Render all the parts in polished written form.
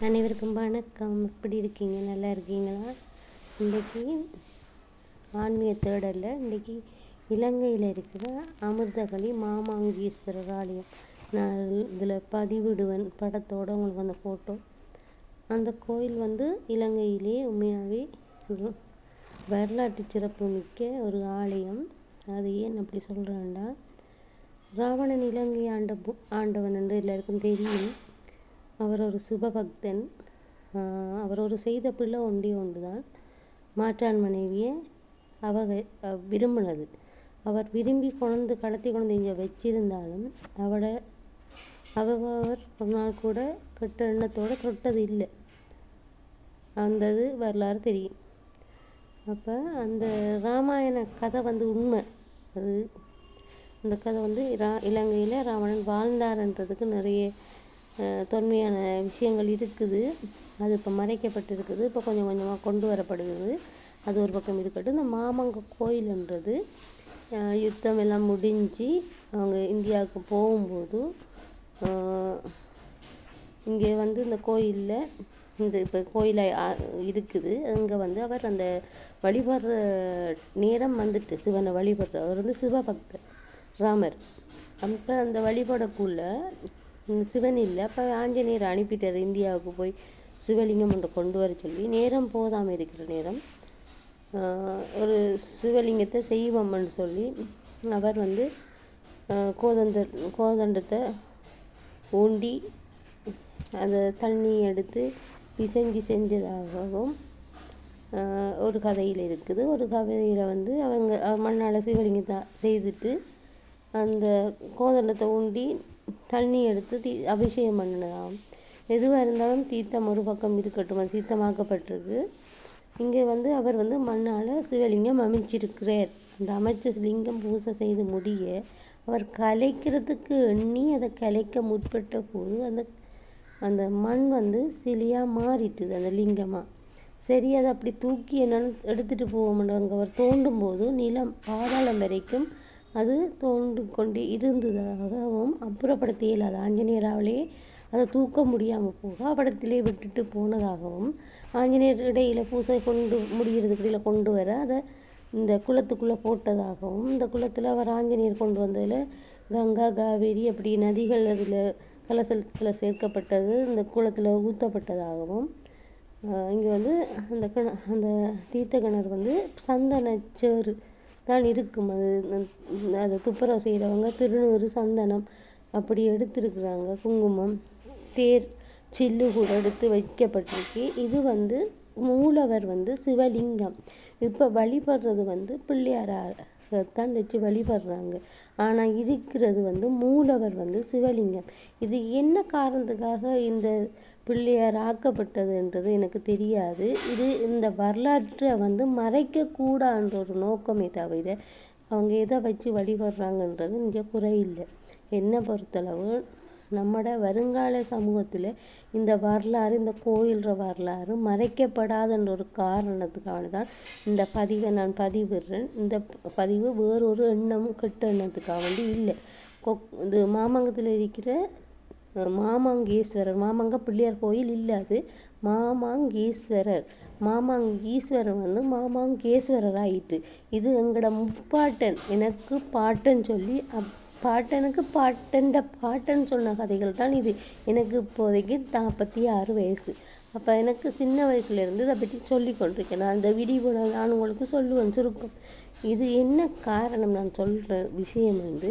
அனைவருக்கும் வணக்கம். எப்படி இருக்கீங்க? நல்லா இருக்கீங்களா? இன்றைக்கி ஆன்மீக தேடலில் இன்றைக்கி இலங்கையில் இருக்கிற அமிர்தகளி மாமாங்கீஸ்வரர் ஆலயம் நான் இதில் பதிவிடுவேன் படத்தோடு உங்களுக்கு அந்த ஃபோட்டோ. அந்த கோயில் இலங்கையிலே உண்மையாகவே வரலாற்று சிறப்பு மிக்க ஒரு ஆலயம். அது ஏன் அப்படி சொல்கிறேன்டா, ராவணன் இலங்கை ஆண்டவன் என்று எல்லாருக்கும் தெரியும். அவர் ஒரு சிவபக்தன். அவர் ஒரு செய்த பிள்ளை ஒன்று தான் மாற்றான் மனைவியை விரும்பினது. அவர் விரும்பி கடத்தி கொண்டு இங்கே வச்சிருந்தாலும் அவர் ஒரு நாள் கூட கெட்ட எண்ணத்தோடு தொட்டது இல்லை. இது வரலாறு தெரியும். அப்போ அந்த ராமாயண கதை உண்மை. அந்த கதை இலங்கையில் ராவணன் வாழ்ந்தார்ன்றதுக்கு நிறைய தொன்மையான விஷயங்கள் இருக்குது. அது இப்போ மறைக்கப்பட்டிருக்குது. இப்போ கொஞ்சம் கொஞ்சமாக கொண்டு வரப்படுகிறது. அது ஒரு பக்கம் இருக்கட்டும். இந்த மாமங்க கோயில்ன்றது யுத்தம் எல்லாம் முடிஞ்சு அவங்க இந்தியாவுக்கு போகும்போது இங்கே இந்த கோயிலில் இப்போ கோயிலாக இருக்குது. அங்கே அவர் அந்த வழிபடுற நேரம் சிவனை வழிபடுற அவர் சிவபக்தர் ராமர். அப்போ அந்த வழிபடக்குள்ள சிவன் இல்லை. அப்போ ஆஞ்சநேயர் அனுப்பிட்டார் இந்தியாவுக்கு போய் சிவலிங்கம் ஒன்று கொண்டு வர சொல்லி. நேரம் போதாமல் இருக்கிற நேரம் ஒரு சிவலிங்கத்தை செய்வோம்னு சொல்லி அவர் கோதண்டத்தை ஊண்டி அந்த தண்ணி எடுத்து பிசைஞ்சு செஞ்சதாகவும் ஒரு கதையில் இருக்குது. ஒரு கதையில் அவங்க மண்ணால் சிவலிங்கத்தை செய்துட்டு அந்த கோதண்டத்தை ஊண்டி தண்ணி எடுத்து அபிஷேகம் பண்ணினதாகும். எதுவாக இருந்தாலும் தீர்த்தம் ஒரு பக்கம் இருக்கட்டும், அது தீர்த்தமாக்கப்பட்டிருக்கு. இங்கே அவர் மண்ணால் சிவலிங்கம் அமைச்சிருக்கிறார். அந்த அமைச்ச லிங்கம் பூசை செய்து முடிய அவர் கலைக்கிறதுக்கு எண்ணி அதை கலைக்க முற்பட்ட போது அந்த மண் சிலையாக மாறிட்டுது, அந்த லிங்கமாக. சரி, அதை அப்படி தூக்கி என்னென்னு எடுத்துகிட்டு போவோம்னு அங்கே அவர் தோண்டும் போது நிலம் பாதாளம் வரைக்கும் அது தோண்டு கொண்டு இருந்ததாகவும் அப்புறப்படுத்த இயலாது. ஆஞ்சநேயராலே அதை தூக்க முடியாமல் போக படத்திலே விட்டுட்டு போனதாகவும், ஆஞ்சநேயர் இடையில் பூசை முடிகிறதுக்கு இடையில் கொண்டு வர அதை இந்த குளத்துக்குள்ளே போட்டதாகவும், இந்த குளத்தில் அவர் ஆஞ்சநேயர் கொண்டு வந்ததில் கங்கா காவேரி அப்படி நதிகள் அதில் கலசத்தில் சேர்க்கப்பட்டது இந்த குளத்தில் ஊற்றப்பட்டதாகவும், இங்கே அந்த தீர்த்த கிணறு சந்தனச்சேறு தான் இருக்கும். அதை துப்புரவு செய்கிறவங்க திருநூறு சந்தனம் அப்படி எடுத்துருக்குறாங்க. குங்குமம் தேர் சில்லு கூட எடுத்து வைக்கப்பட்டிருக்கு. இது மூலவர் சிவலிங்கம். இப்போ வழிபடுறது பிள்ளையாராகத்தான் வச்சு வழிபடுறாங்க. ஆனால் இருக்கிறது மூலவர் சிவலிங்கம். இது என்ன காரணத்துக்காக இந்த பிள்ளையார் ஆக்கப்பட்டதுன்றது எனக்கு தெரியாது. இது இந்த வரலாற்றை மறைக்கக்கூடாதுன்ற ஒரு நோக்கமே தவிர அவங்க எதை வச்சு வழிபடுறாங்கன்றது இங்கே குறையில்லை. என்னை பொறுத்தளவு நம்மட வருங்கால சமூகத்தில் இந்த வரலாறு, இந்த கோயில்ற வரலாறு மறைக்கப்படாதுன்ற ஒரு காரணத்துக்காக தான் இந்த பதிவை நான் பதிவிடுறேன். இந்த பதிவு வேறொரு எண்ணமும் கெட்ட எண்ணத்துக்காக இல்லை. இது மாமங்கத்தில் இருக்கிற மாமாங்கீஸ்வரர், மாமங்க பிள்ளையார் கோயில் இல்லாது மாமாங்கீஸ்வரர். மாமாங்கீஸ்வரர் மாமாங்கேஸ்வரர் ஆயிட்டு. இது எங்களோட முப்பாட்டன் எனக்கு பாட்டன் சொல்லி பாட்டனுக்கு பாட்டன் சொன்ன கதைகள் தான் இது. எனக்கு இப்போதைக்கு 46 வயசு. அப்போ எனக்கு சின்ன வயசுலேருந்து இதை பற்றி சொல்லி கொண்டிருக்கேன். நான் அந்த வீடியோ நான் உங்களுக்கு சொல்லுவேன் சுருக்கம். இது என்ன காரணம் நான் சொல்கிற விஷயம் இந்த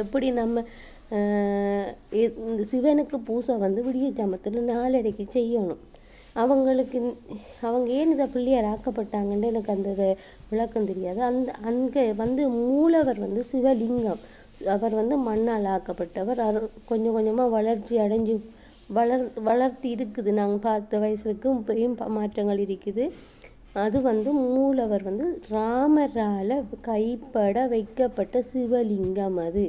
எப்படி நம்ம இந்த சிவனுக்கு பூசை விடிய ஜாமத்தில் 4:30க்கு செய்யணும். அவங்க ஏன் இதை பிள்ளையார் ஆக்கப்பட்டாங்கன்னு எனக்கு அந்த விளக்கம் தெரியாது. அங்கே மூலவர் சிவலிங்கம். அவர் மண்ணால் ஆக்கப்பட்டவர். கொஞ்சம் கொஞ்சமாக வளர்ச்சி அடைஞ்சு வளர்த்தி இருக்குது. நாங்கள் பார்த்த வயசுக்கு இப்பயும் மாற்றங்கள் இருக்குது. அது மூலவர் ராமரால் கைப்பட வைக்கப்பட்ட சிவலிங்கம் அது.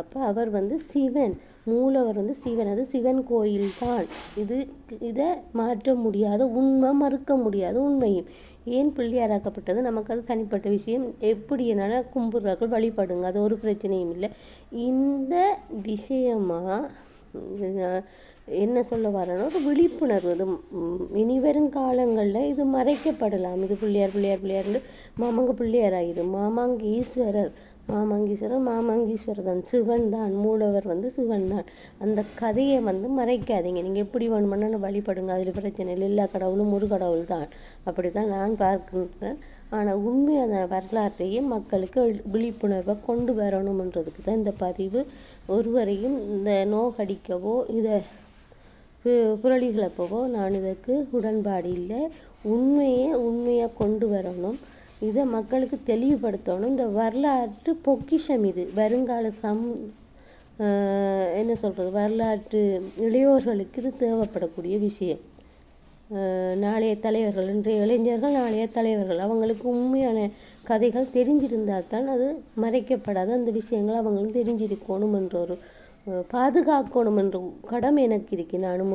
அப்போ அவர் சிவன், மூலவர் சிவன். அது சிவன் கோயில் தான். இதை மாற்ற முடியாத உண்மை, மறுக்க முடியாத உண்மையும். ஏன் பிள்ளையாராக்கப்பட்டது நமக்கு அது தனிப்பட்ட விஷயம். எப்படி என்னால் கும்பிட்றாக்கள் வழிபடுங்க, அது ஒரு பிரச்சனையும் இல்லை. இந்த விஷயமாக என்ன சொல்ல வரேன்னா ஒரு விழிப்புணர்வு. இது இனி வரும் காலங்களில் இது மறைக்கப்படலாம். இது பிள்ளையார்னு மாமங்க பிள்ளையார் ஆகிடும். மாமாங்கீஸ்வரர் தான், சிவன் தான், மூலவர் சிவன் தான். அந்த கதையை மறைக்காதீங்க. நீங்கள் எப்படி வேணுமென்னு வழிபடுங்க, அதில் பிரச்சனை இல்லை. எல்லா கடவுளும் ஒரு கடவுள் தான், அப்படி தான் நான் பார்க்கின்றேன். ஆனால் உண்மையான வரலாற்றையும் மக்களுக்கு விழிப்புணர்வை கொண்டு வரணுன்றதுக்கு தான் இந்த பதிவு. ஒருவரையும் இந்த நோக்கடிக்கவோ இதை புரளி கிளப்பவோ நான் இதற்கு உடன்பாடு இல்லை. உண்மையாக கொண்டு வரணும், இதை மக்களுக்கு தெளிவுபடுத்தணும். இந்த வரலாற்று பொக்கிஷம் இது. வருங்கால என்ன சொல்கிறது, வரலாற்று இளையோர்களுக்கு இது தேவைப்படக்கூடிய விஷயம். நாளைய தலைவர்கள், இன்றைய இளைஞர்கள் நாளைய தலைவர்கள், அவங்களுக்கு உண்மையான கதைகள் தெரிஞ்சிருந்தால் தான் அது மறைக்கப்படாது. அந்த விஷயங்கள் அவங்களுக்கு தெரிஞ்சிருக்கணும் என்ற ஒரு பாதுகாக்கணும் என்ற கடமை எனக்கு இருக்கு. நானும்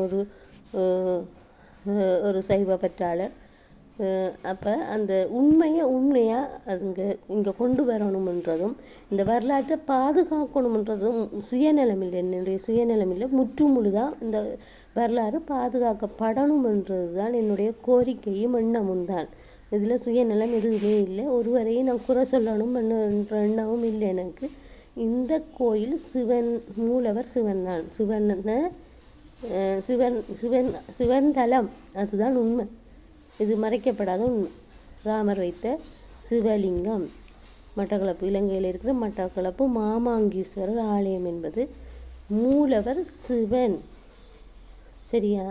ஒரு சைவ பற்றாளர். அப்போ அந்த உண்மையாக இங்கே கொண்டு வரணுமென்றதும் இந்த வரலாற்றை பாதுகாக்கணுமென்றதும் சுயநலமில்லை, என்னுடைய சுயநலமில்லை, முற்றுமுழுதாக இந்த வரலாறு பாதுகாக்கப்படணுமென்றது தான் என்னுடைய கோரிக்கையும் எண்ணமும் தான். இதில் சுயநலம் எதுவுமே இல்லை. ஒருவரையும் நான் குறை சொல்லணும் என்ற எண்ணமும் இல்லை எனக்கு. இந்த கோயில் மூலவர் சிவன் தான். சிவன் தலம், அதுதான் உண்மை. இது மறைக்கப்படாத உண்மை. ராமர் வைத்த சிவலிங்கம் மட்டக்களப்பு, இலங்கையில் இருக்கிற மட்டக்களப்பு மாமாங்கீஸ்வரர் ஆலயம் என்பது மூலவர் சிவன். சரியா?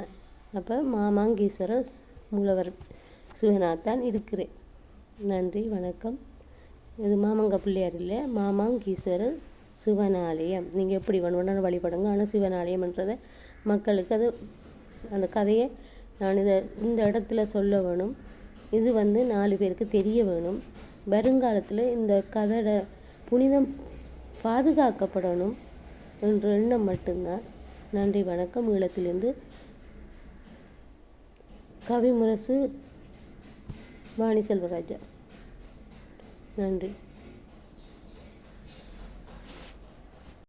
அப்போ மாமாங்கீஸ்வரர் மூலவர் சிவனாகத்தான் இருக்கிறேன். நன்றி, வணக்கம். இது மாமங்க பிள்ளையார் இல்லை, மாமாங்கீஸ்வரர் சிவனாலயம். நீங்கள் எப்படி வேணும்னு வழிபடுங்க. ஆனால் சிவனாலயம்ன்றதை மக்களுக்கு அந்த கதையை நான் இந்த இடத்துல சொல்ல வேணும். இது 4 பேருக்கு தெரிய வேணும். வருங்காலத்தில் இந்த கதையோட புனிதம் பாதுகாக்கப்படணும் என்ற எண்ணம் மட்டும்தான். நன்றி, வணக்கம். ஈழத்திலிருந்து கவிமுரசு வாணி செல்வராஜா. நன்றி.